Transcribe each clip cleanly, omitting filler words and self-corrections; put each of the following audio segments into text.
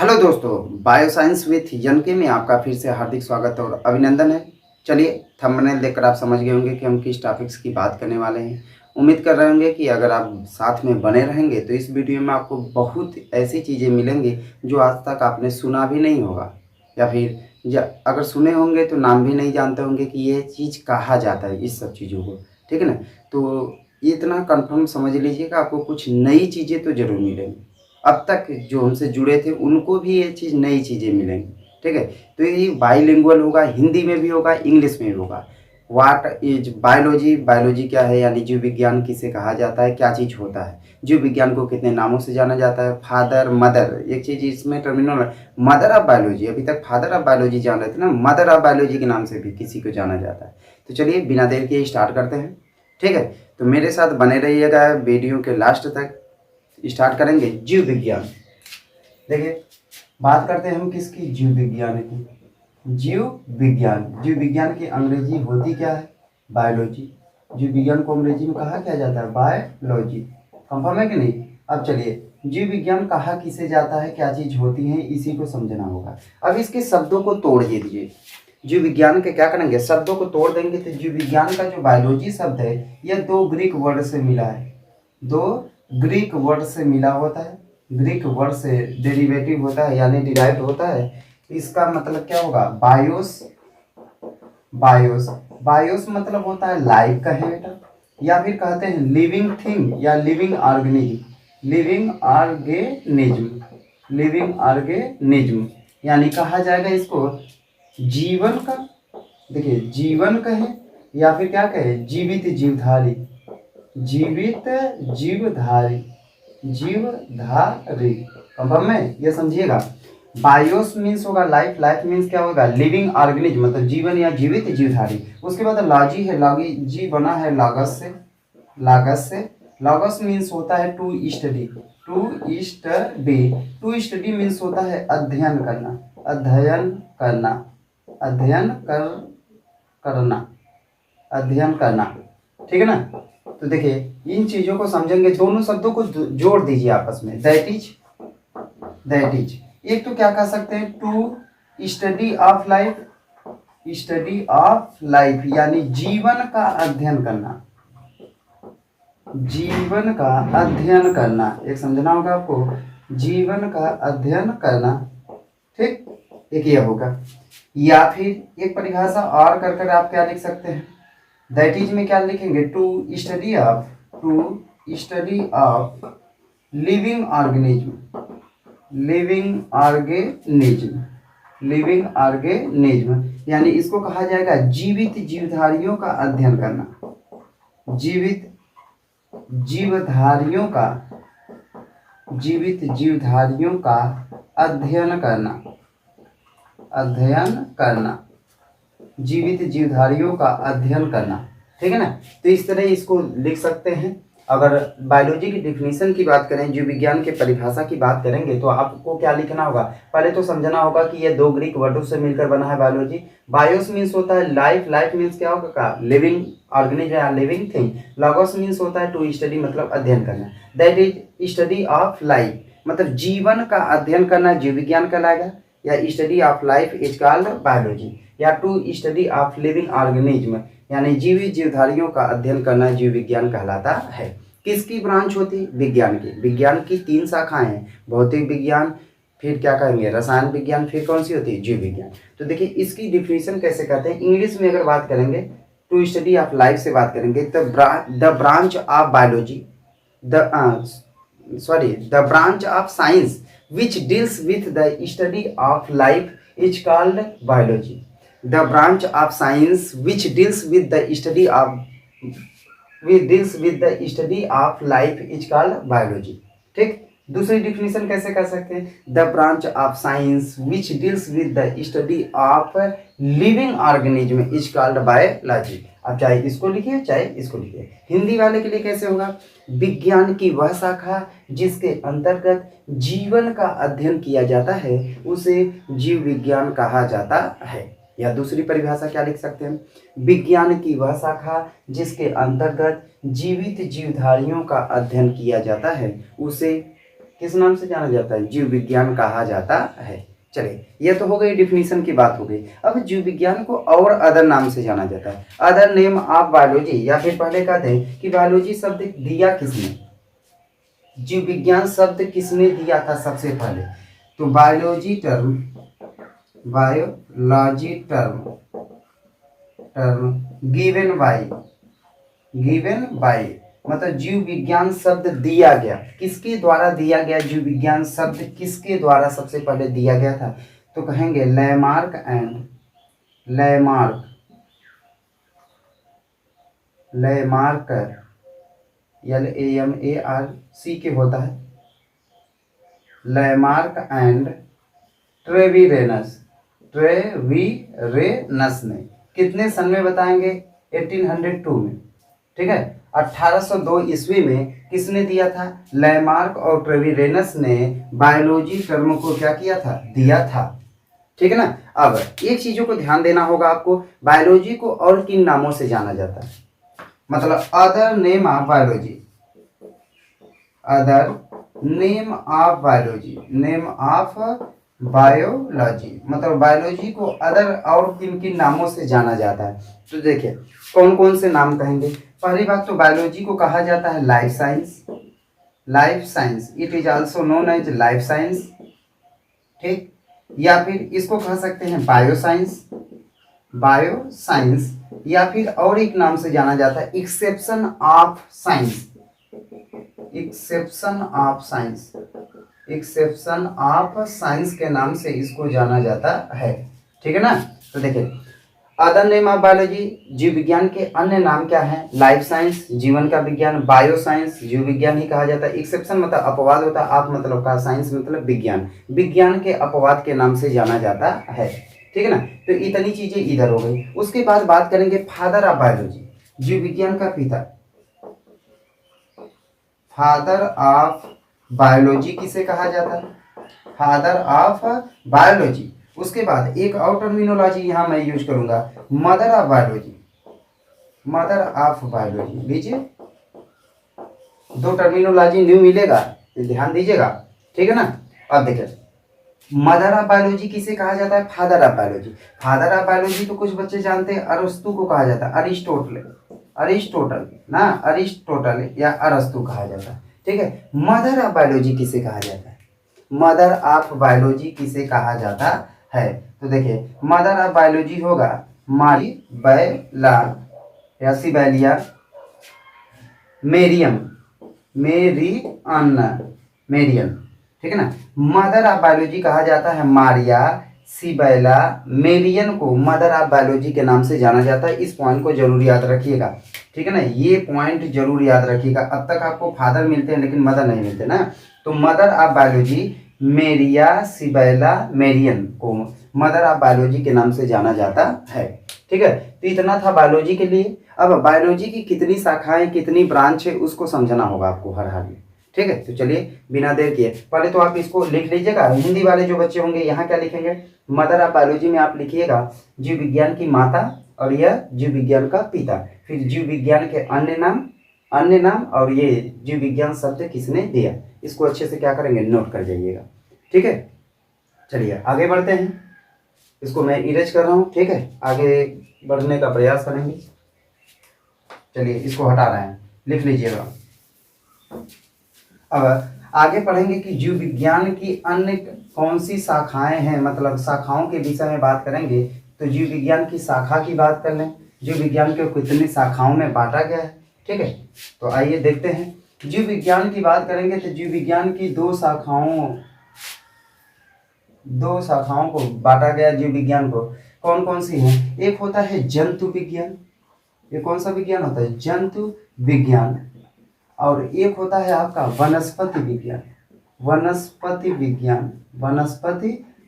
Hello दोस्तों, bioscience with यनके में आपका फिर से हार्दिक स्वागत और अभिनंदन है। चलिए, थंबनेल देखकर आप समझ गए होंगे कि हम किस टॉपिक्स की बात करने वाले हैं। उम्मीद कर रहे होंगे कि अगर आप साथ में बने रहेंगे तो इस वीडियो में आपको बहुत ऐसी चीज़ें मिलेंगी जो आज तक आपने सुना भी नहीं होगा, या फिर अगर सुने होंगे तो नाम भी नहीं जानते होंगे कि ये चीज़ कहा जाता है इस सब चीज़ों को। ठीक है ना? तो ये इतना कंफर्म समझ लीजिए कि आपको कुछ नई चीज़ें तो ज़रूर मिलेंगी। अब तक जो हमसे जुड़े थे उनको भी ये चीज़ नई चीज़ें मिलेंगी। ठीक है? तो ये बाइलिंगुअल होगा, हिंदी में भी होगा, इंग्लिश में भी होगा। What is biology? बायोलॉजी क्या है, यानी जीव विज्ञान किसे कहा जाता है, क्या चीज़ होता है। जीव विज्ञान को कितने नामों से जाना जाता है, फादर मदर, एक चीज़ इसमें टर्मिनल, मदर ऑफ बायोलॉजी। अभी तक फादर ऑफ बायोलॉजी जान रहे थे ना, मदर ऑफ बायोलॉजी के नाम से भी किसी को जाना जाता है। तो चलिए बिना देर के स्टार्ट करते हैं। ठीक है? तो मेरे साथ बने रहिएगा वीडियो के लास्ट तक। स्टार्ट करेंगे जीव विज्ञान। देखिए, बात करते हैं हम किसकी, जीव विज्ञान की। जीव विज्ञान की अंग्रेजी होती क्या है, बायोलॉजी। जीव विज्ञान को अंग्रेजी में कहा क्या जाता है, बायोलॉजी। कंफर्म है कि नहीं? अब चलिए, जीव विज्ञान कहा किसे जाता है, क्या चीज होती है, इसी को समझना होगा। अब इसके शब्दों को तोड़ दीजिए। जीव विज्ञान के क्या करेंगे, शब्दों को तोड़ देंगे तो जीव विज्ञान का जो बायोलॉजी शब्द है यह दो ग्रीक वर्ड से मिला है। दो ग्रीक वर्ड से मिला होता है, ग्रीक वर्ड से डेरिवेटिव होता है यानी डिराइव्ड होता है। इसका मतलब क्या होगा, बायोस। बायोस बायोस मतलब होता है लाइफ, कहे बेटा, या फिर कहते हैं लिविंग थिंग या लिविंग ऑर्गेनिज्म। लिविंग ऑर्गेनिज्म यानी कहा जाएगा इसको जीवन का। देखिए, जीवन कहे या फिर क्या कहे, जीवित जीवधारी, जीवित जीवधारी, जीवधारी। कंफर्म है, ये समझिएगा। बायोस मीन्स होगा लाइफ, लाइफ मीन्स क्या होगा, लिविंग ऑर्गेनिज्म मतलब जीवन या जीवित जीवधारी। उसके बाद लॉजी है, लॉगी जी बना है लागस से, लागस से। लागस मीन्स होता है to study, to study means होता है अध्ययन करना, अध्ययन करना, अध्ययन करना, अध्ययन करना। ठीक है ना? तो देखिए, इन चीजों को समझेंगे, दोनों शब्दों को जोड़ दीजिए आपस में। दैट इज एक तो क्या कह सकते हैं, to study of life, study of life यानी जीवन का अध्ययन करना, जीवन का अध्ययन करना। एक समझना होगा आपको, जीवन का अध्ययन करना। ठीक, एक ये होगा। या फिर एक परिभाषा और कर आप क्या लिख सकते हैं, दैट इज में क्या लिखेंगे, to study of living organism, living organism यानी इसको कहा जाएगा जीवित जीवधारियों का अध्ययन करना, जीवित जीवधारियों का, जीवित जीवधारियों का अध्ययन करना, अध्ययन करना, जीवित जीवधारियों का अध्ययन करना। ठीक है ना? तो इस तरह इसको लिख सकते हैं। अगर बायोलॉजी की डिफिनीशन की बात करें, जीव विज्ञान के परिभाषा की बात करेंगे तो आपको क्या लिखना होगा, पहले तो समझना होगा कि ये दो ग्रीक वर्डों से मिलकर बना है बायोलॉजी। बायोस मीन्स होता है लाइफ, लाइफ मीन्स क्या होगा, लिविंग ऑर्गेनिज्म या लिविंग थिंग। लॉगोस मीन्स होता है टू स्टडी मतलब अध्ययन करना, that is study of life मतलब जीवन का अध्ययन करना जीव विज्ञान कहलाएगा, या study of life is called biology, या to study of living organism यानी जीवित जीवधारियों का अध्ययन करना जीव विज्ञान कहलाता है। किसकी ब्रांच होती है, विज्ञान की। विज्ञान की तीन शाखाएं हैं, भौतिक विज्ञान, फिर क्या कहेंगे रसायन विज्ञान, फिर कौन सी होती है, जीव विज्ञान। तो देखिए, इसकी डिफिनीशन कैसे करते हैं, इंग्लिश में अगर बात करेंगे टू स्टडी ऑफ लाइफ से बात करेंगे तो the branch of biology, the branch of science which deals with the study of life is called biology. The branch of science which deals with the study of life is called biology. ठीक, दूसरी definition कैसे कर सकते हैं, the branch of science which deals with the study of living organism is called biology. अब चाहे इसको लिखिए चाहे इसको लिखिए। हिंदी वाले के लिए कैसे होगा, विज्ञान की वह शाखा जिसके अंतर्गत जीवन का अध्ययन किया जाता है उसे जीव विज्ञान कहा जाता है। या दूसरी परिभाषा क्या लिख सकते हैं, विज्ञान की वह शाखा जिसके अंतर्गत जीवित जीवधारियों का अध्ययन किया जाता है उसे किस नाम से जाना जाता है? जीव विज्ञान कहा जाता है। चलिए, ये तो हो गई डिफिनीशन की बात हो गई। अब जीव विज्ञान को और अदर नाम से जाना जाता है, अदर नेम ऑफ बायोलॉजी, या फिर पहले कहते हैं कि बायोलॉजी शब्द दिया किसने, जीव विज्ञान शब्द किसने दिया था सबसे पहले? तो बायोलॉजी टर्म गिवन बाय मतलब जीव विज्ञान शब्द दिया गया, किसके द्वारा दिया गया? जीव विज्ञान शब्द किसके द्वारा सबसे पहले दिया गया था? तो कहेंगे लैमार्क LAMARC के होता है, लैमार्क एंड ट्रेविरेनस ने कितने सन में बताएंगे? 1802 में, ठीक है। 1802 ईस्वी में किसने दिया था? लैमार्क और ट्रेविरेनस ने बायोलॉजी टर्म को क्या किया था? दिया था, ठीक है ना। अब एक चीजों को ध्यान देना होगा आपको, बायोलॉजी को और किन नामों से जाना जाता है? मतलब अदर नेम ऑफ बायोलॉजी, मतलब बायोलॉजी को अदर और किन किन नामों से जाना जाता है? तो देखिए कौन कौन से नाम कहेंगे। पहली बात तो बायोलॉजी को कहा जाता है life science, it is also known as life science, ठीक। या फिर इसको कह सकते हैं बायो साइंस, या फिर और एक नाम से जाना जाता है एक्सेप्शन ऑफ साइंस के नाम से इसको जाना जाता है, ठीक है ना। तो देखिए अदर नेम ऑफ बायोलॉजी, जीव विज्ञान के अन्य नाम क्या है? लाइफ साइंस, जीवन का विज्ञान, बायो साइंस, जीव विज्ञान ही कहा जाता है। एक्सेप्शन मतलब अपवाद होता है, आप मतलब का, साइंस मतलब विज्ञान के अपवाद के नाम से जाना जाता है, ठीक है ना। तो इतनी चीजें इधर हो गई। उसके बाद बात करेंगे फादर ऑफ बायोलॉजी, जीव विज्ञान का पिता, फादर ऑफ बायोलॉजी किसे कहा जाता है? Father of biology. उसके बाद एक और टर्मिनोलॉजी यहां मैं यूज करूंगा, मदर ऑफ बायोलॉजी। लीजिए दो टर्मिनोलॉजी न्यू मिलेगा, ध्यान दीजिएगा, ठीक है ना। अब देखिए मदर ऑफ बायोलॉजी किसे कहा जाता है? फादर ऑफ बायोलॉजी तो कुछ बच्चे जानते हैं, अरस्तु को कहा जाता है, अरिस्टोटल या अरस्तु कहा जाता है, ठीक है। मदर ऑफ बायोलॉजी किसे कहा जाता है? तो देखिए मदर ऑफ बायोलॉजी होगा मारी बैला या सिबेलिया मेरियन, ठीक है ना। मदर ऑफ बायोलॉजी कहा जाता है मारिया सिबेला मेरियन को मदर ऑफ बायोलॉजी के नाम से जाना जाता है। इस पॉइंट को जरूर याद रखिएगा, ठीक है ना। ये पॉइंट जरूर याद रखिएगा। अब तक आपको फादर मिलते हैं लेकिन मदर नहीं मिलते ना। तो मदर ऑफ बायोलॉजी मेरिया सिबेला मेरियन को मदर ऑफ बायोलॉजी के नाम से जाना जाता है, ठीक है। तो इतना था बायोलॉजी के लिए। अब बायोलॉजी की कितनी शाखाएं, कितनी ब्रांच है, उसको समझना होगा आपको हर हाल में, ठीक है। तो चलिए बिना देर किए पहले तो आप इसको लिख लीजिएगा। हिंदी वाले जो बच्चे होंगे यहाँ क्या लिखेंगे? मदर ऑफ बायोलॉजी में आप लिखिएगा जीव विज्ञान की माता और यह जीव विज्ञान का पिता, फिर जीव विज्ञान के अन्य नाम और ये जीव विज्ञान शब्द किसने दिया। इसको अच्छे से क्या करेंगे? नोट कर जाइएगा, ठीक है। चलिए आगे बढ़ते हैं। इसको मैं इरेज कर रहा हूँ, ठीक है। आगे बढ़ने का प्रयास करेंगे। चलिए इसको हटा रहे हैं, लिख लीजिएगा। अब आगे पढ़ेंगे कि जीव विज्ञान की अन्य कौन सी शाखाएं हैं, मतलब शाखाओं के विषय में बात करेंगे। तो जीव विज्ञान की शाखा की बात कर लें, जीव विज्ञान को कितनी शाखाओं में बांटा गया है, ठीक है। तो आइए देखते हैं। जीव विज्ञान की बात करेंगे तो जीव विज्ञान की दो शाखाओं को बांटा गया जीव विज्ञान को। कौन कौन सी हैं? एक होता है जंतु विज्ञान, ये कौन सा विज्ञान होता है? जंतु विज्ञान। और एक होता है आपका वनस्पति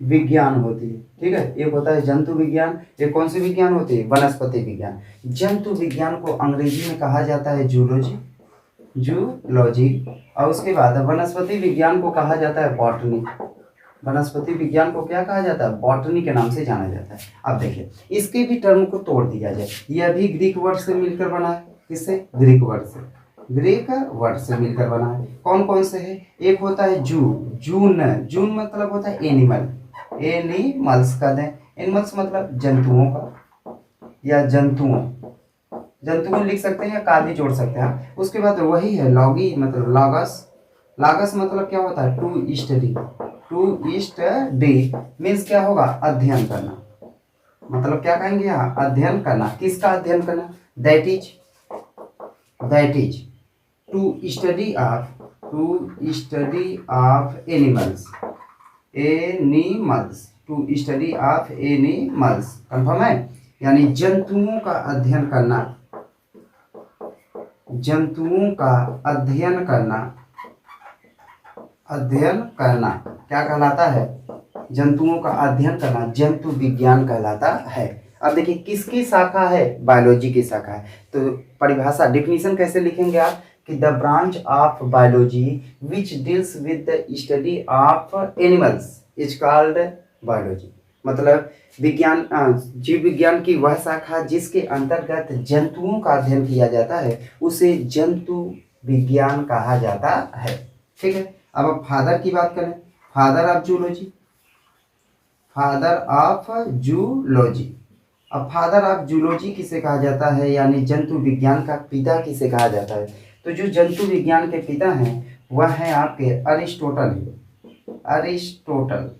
विज्ञान होती है, ठीक है। एक होता है जंतु विज्ञान, एक कौन सी विज्ञान होती है? वनस्पति विज्ञान। जंतु विज्ञान को अंग्रेजी में कहा जाता है जूलॉजी, और उसके बाद वनस्पति विज्ञान को कहा जाता है बॉटनी। वनस्पति विज्ञान को क्या कहा जाता है? बॉटनी के नाम से जाना जाता है। अब देखिए इसके भी टर्म को तोड़ दिया जाए। यह भी ग्रीक वर्ड से मिलकर बना है, किससे? ग्रीक वर्ड से। ग्रीक वर्ड से मिलकर बना है। कौन कौन से है? एक होता है जून, जून मतलब होता है एनिमल, एनिमल्स का दें, एनिमल्स मतलब जंतुओं का या जंतुओं, जंतुओं लिख सकते हैं या का भी जोड़ सकते हैं। उसके बाद वही है लॉगी मतलब लॉगस, लॉगस मतलब क्या होता है? To study, to study means क्या होगा? अध्ययन करना, मतलब क्या कहेंगे यहाँ? अध्ययन करना। किसका अध्ययन करना? That is to study of animals, to study of animals, confirm है? यानी जंतुओं का अध्ययन करना, जंतुओं का अध्ययन करना, अध्ययन करना क्या कहलाता है? जंतुओं का अध्ययन करना जंतु विज्ञान कहलाता है। अब देखिए किसकी शाखा है? बायोलॉजी की शाखा है। तो परिभाषा डिफिनीशन कैसे लिखेंगे आप? कि the branch of biology which deals with the study of animals is called biology. मतलब विज्ञान, जीव विज्ञान की वह शाखा जिसके अंतर्गत जंतुओं का अध्ययन किया जाता है उसे जंतु विज्ञान कहा जाता है। ठीक है। अब फादर की बात करें, father of zoology, father of zoology. अब फादर ऑफ जूलॉजी किसे कहा जाता है? यानी जंतु विज्ञान का पिता किसे कहा जाता है? तो जो जंतु विज्ञान के पिता हैं वह है आपके अरिस्टोटल, अरिस्टोटल,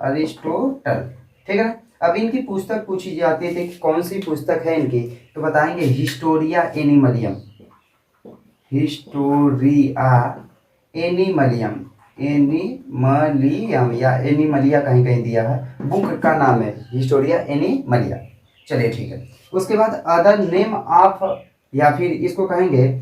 अरिस्टोटल। ठीक है ना। अब इनकी पुस्तक पूछी जाती थी कि कौन सी पुस्तक है इनकी, तो बताएंगे हिस्टोरिया एनिमलियम, हिस्टोरिया एनिमलियम, एनिमलियम या एनिमलिया कहीं कहीं दिया है, बुक का नाम है हिस्टोरिया एनिमलिया। चलिए ठीक है। उसके बाद अदर नेम ऑफ, या फिर इसको कहेंगे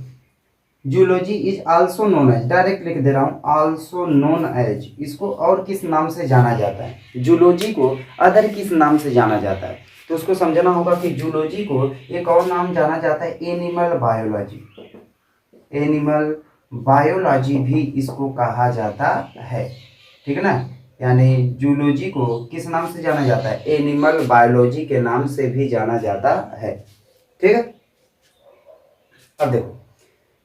zoology is also known as, direct लिख दे रहा हूँ, आल्सो नोन एज। इसको और किस नाम से जाना जाता है? जूलॉजी को अदर किस नाम से जाना जाता है? तो उसको समझना होगा कि जूलॉजी को एक और नाम जाना जाता है एनिमल बायोलॉजी, एनिमल बायोलॉजी भी इसको कहा जाता है। ठीक है ना। यानी जूलॉजी को किस नाम से जाना जाता है? एनिमल बायोलॉजी के नाम से भी जाना जाता है। ठीक है। अब देखो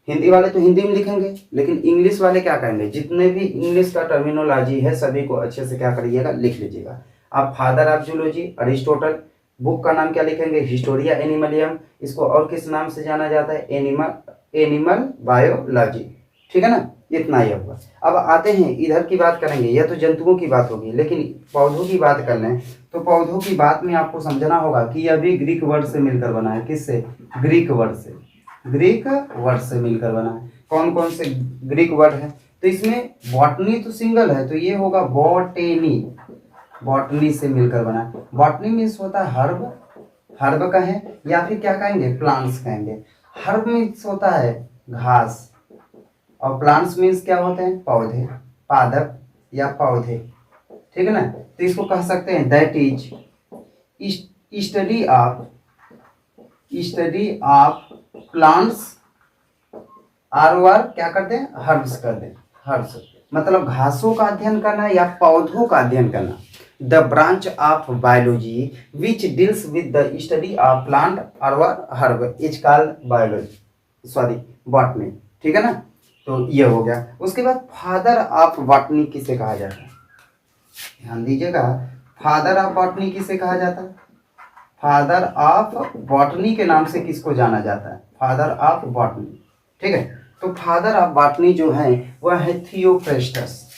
हिंदी वाले तो हिंदी में लिखेंगे, लेकिन इंग्लिश वाले क्या कहेंगे? जितने भी इंग्लिश का टर्मिनोलॉजी है सभी को अच्छे से क्या करिएगा? लिख लीजिएगा। आप father of zoology Aristotle, book का नाम क्या लिखेंगे? हिस्टोरिया एनिमलियम। इसको और किस नाम से जाना जाता है? Animal biology. ठीक है ना। इतना ही होगा। अब आते हैं इधर की बात करेंगे, यह तो जंतुओं की बात होगी, लेकिन पौधों की बात कर लें तो पौधों की बात में आपको समझना होगा कि यह भी ग्रीक वर्ड से मिलकर बना है। किससे? ग्रीक वर्ड से, ग्रीक वर्ड से मिलकर बना है। कौन कौन से ग्रीक वर्ड है? तो इसमें बॉटनी तो सिंगल है, तो ये होगा बॉटेनी, बॉटनी से मिलकर बना है। बॉटनी मीन्स होता है हर्ब, हर्ब कहें या फिर क्या कहेंगे? प्लांट्स कहेंगे। हर्ब मीन्स होता है घास, और प्लांट्स मीन्स क्या होते हैं? पौधे, पादप या पौधे। ठीक है ना। तो इसको कह सकते हैं that is study of plants are क्या करते हैं? हर्ब्स कर दें, हर्ब्स मतलब घासों का अध्ययन करना या पौधों का अध्ययन करना। The branch of biology which deals with the study of plant और herb is called biology, sorry botany. ठीक है ना। तो ये हो गया। उसके बाद फादर ऑफ बॉटनी किसे कहा जाता है? ध्यान दीजिएगा, फादर ऑफ बॉटनी किसे कहा जाता है? फादर ऑफ बॉटनी के नाम से किसको जाना जाता है? Father of botany. ठीक है। तो फादर ऑफ बॉटनी जो है वह है थियोफ्रेस्टस,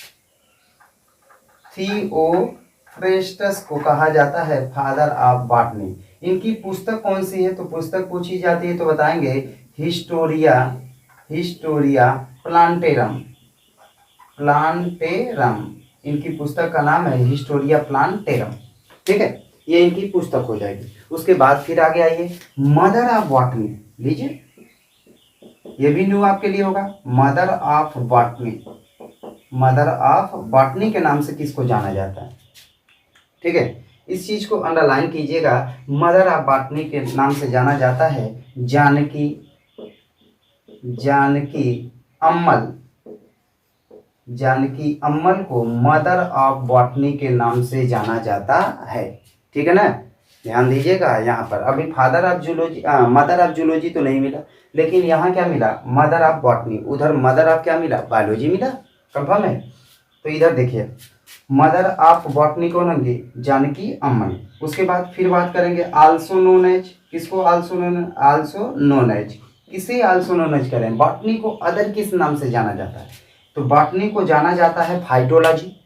थियोफ्रेस्टस को कहा जाता है फादर ऑफ बॉटनी। इनकी पुस्तक कौन सी है? तो पुस्तक पूछी जाती है तो बताएंगे हिस्टोरिया, हिस्टोरिया प्लांटेरम, प्लांटेरम। इनकी पुस्तक का नाम है हिस्टोरिया प्लांटेरम। ठीक है। ये इनकी पुस्तक हो जाएगी। उसके बाद फिर आगे आइए मदर ऑफ बॉटनी, लीजिए ये भी न्यू आपके लिए होगा। Mother of botany, mother of botany के नाम से किसको जाना जाता है? ठीक है। इस चीज को अंडरलाइन कीजिएगा। मदर ऑफ बॉटनी के नाम से जाना जाता है जानकी, जानकी अम्मल, जानकी अम्मल को मदर ऑफ बॉटनी के नाम से जाना जाता है। ठीक है ना। ध्यान दीजिएगा यहाँ पर। अभी father of zoology, mother of zoology तो नहीं मिला, लेकिन यहाँ क्या मिला, मदर ऑफ बॉटनी। उधर मदर ऑफ क्या मिला, बायोलॉजी मिला। कंफर्म है। तो इधर देखिए, मदर ऑफ बॉटनी कौन होंगी, जानकी अम्मन। उसके बाद फिर बात करेंगे आल्सो नोन एज, किसको आल्सो नोन एज, किसे आल्सो नोन एज करें, बॉटनी को अदर किस नाम से जाना जाता है, तो बॉटनी को जाना जाता है फाइटोलॉजी।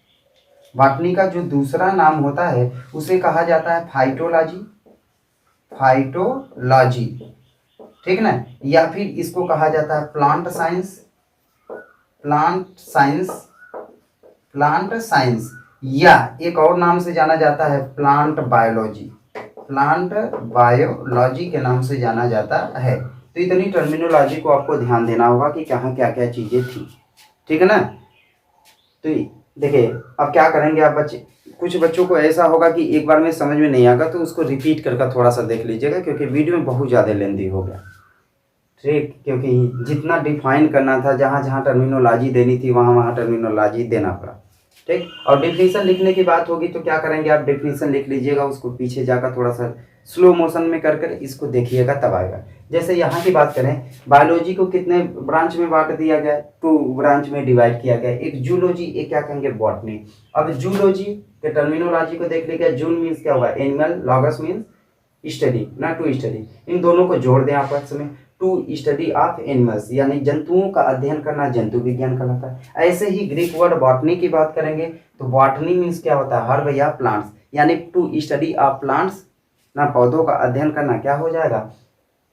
बॉटनी का जो दूसरा नाम होता है उसे कहा जाता है फाइटोलॉजी, फाइटोलॉजी, ठीक ना। या फिर इसको कहा जाता है plant science, plant science, plant science, या एक और नाम से जाना जाता है प्लांट बायोलॉजी, प्लांट बायोलॉजी के नाम से जाना जाता है। तो इतनी टर्मिनोलॉजी को आपको ध्यान देना होगा कि कहाँ क्या क्या चीज़ें थी, ठीक है ना। तो देखिए अब क्या करेंगे आप बच्चे, कुछ बच्चों को ऐसा होगा कि एक बार में समझ में नहीं आएगा, तो उसको रिपीट करके थोड़ा सा देख लीजिएगा, क्योंकि वीडियो में बहुत ज़्यादा लेंदी हो गया, ठीक। क्योंकि जितना डिफाइन करना था, जहाँ जहाँ टर्मिनोलॉजी देनी थी वहाँ वहाँ टर्मिनोलॉजी देना पड़ा, ठीक। और डेफिनेशन लिखने की बात होगी तो क्या करेंगे आप, डेफिनेशन लिख लीजिएगा, उसको पीछे जाकर थोड़ा सा स्लो मोशन में कर कर इसको देखिएगा, तब आएगा। जैसे यहाँ की बात करें, बायोलॉजी को कितने ब्रांच में बांट दिया गया, 2 ब्रांच में डिवाइड किया गया, एक जूलॉजी, एक क्या कहेंगे बॉटनी। अब जूलॉजी के टर्मिनोलॉजी को देख लीजिए, जूल मीन्स क्या होगा, एनिमल, लॉगस मीन्स स्टडी, ना टू स्टडी, इन दोनों को जोड़ दें आपस में, टू स्टडी ऑफ एनिमल्स, यानी जंतुओं का अध्ययन करना जंतु विज्ञान कहलाता है। ऐसे ही ग्रीक वर्ड बॉटनी की बात करेंगे तो बॉटनी मीन्स क्या होता है, हर्ब या प्लांट्स, यानी टू स्टडी ऑफ प्लांट्स, ना पौधों का अध्ययन करना क्या हो जाएगा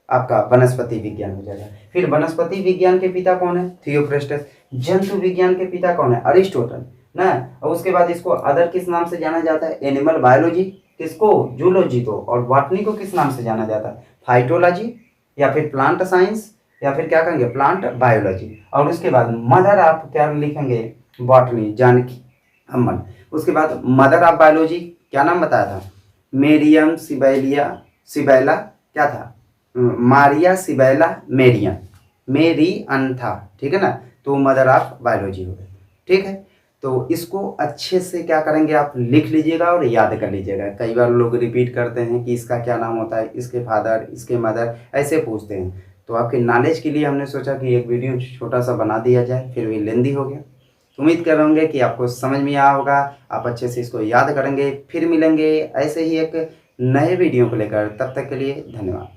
आपका, वनस्पति विज्ञान हो जाएगा। फिर वनस्पति विज्ञान के पिता कौन है, थियोफ्रेस्टस। जंतु विज्ञान के पिता कौन है, अरिस्टोटल, ना। और उसके बाद इसको अदर किस नाम से जाना जाता है, एनिमल बायोलॉजी, किसको, जूलॉजी को। और बॉटनी को किस नाम से जाना जाता है, फाइटोलॉजी, या फिर प्लांट साइंस, या फिर क्या कहेंगे, प्लांट बायोलॉजी। और उसके बाद मदर आप क्या लिखेंगे, बॉटनी, जानकी अम्मन। उसके बाद मदर ऑफ बायोलॉजी क्या नाम बताया था, मेरियम सिबैला क्या था, मारिया सिबैला मेरियन, मेरियन था, ठीक है ना। तो मदर ऑफ बायोलॉजी हो गए, ठीक है। तो इसको अच्छे से क्या करेंगे आप, लिख लीजिएगा और याद कर लीजिएगा। कई बार लोग रिपीट करते हैं कि इसका क्या नाम होता है, इसके फादर, इसके मदर, ऐसे पूछते हैं। तो आपके नॉलेज के लिए हमने सोचा कि एक वीडियो छोटा सा बना दिया जाए, फिर भी लेंदी हो गया। उम्मीद कर रहे कि आपको समझ में आया होगा, आप अच्छे से इसको याद करेंगे। फिर मिलेंगे ऐसे ही एक नए वीडियो को लेकर, तब तक के लिए धन्यवाद।